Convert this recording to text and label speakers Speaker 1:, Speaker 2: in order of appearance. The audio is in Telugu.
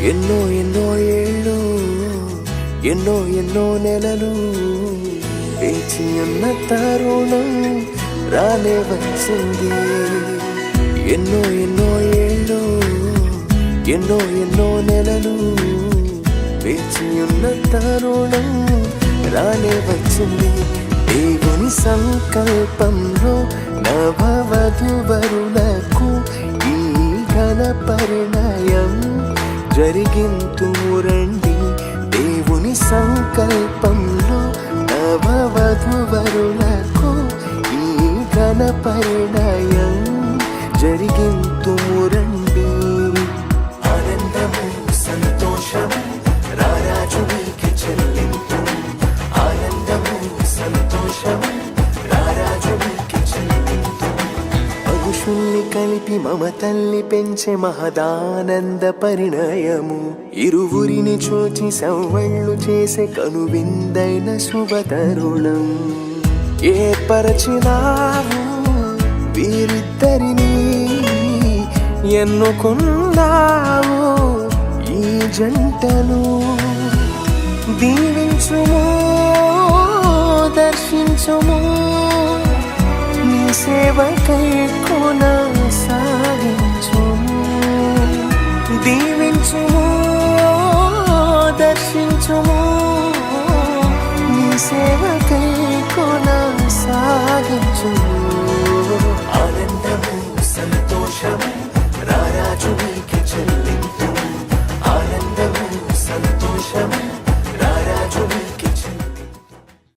Speaker 1: ఎన్నో ఎన్నో ఏళ్ళు ఎన్నో ఎన్నో నెలలు వేచి ఉన్న తరుణం రానే వచ్చింది. ఎన్నో ఎన్నో ఏళ్ళు ఎన్నో ఎన్నో నెలలు వేచి ఉన్న తరుణం రానే వచ్చింది. దేవుని సంకల్పంలో నవవధువరులకు ఈ ఘన పరిణయం జరిగింతురండి. దేవుని సంకల్పంలో నవవధువరులకు ఈ ఘన పరిణయం జరిగింతురండి. ఆనందము సంతోషము రారాజు నీకే చెల్లింపు. ఆనందము సంతోషము రారాజు నీకే చెల్లింపు. పగుషుల్ని కలిపి మమతల్ని పెంచే మహదానంద పరిణయము. ఇరువురిని చూచి సవ్వళ్ళు చేసే కనువిందైన శుభతరుణం. ఏర్పరచినావు వీరిద్దరిని, ఎన్నుకున్నావు ఈ జంటను. దీవించుము దర్శించుము, నీ సేవకై కొనసాగించుము. దీవించుము దర్శించుము, నీ సేవ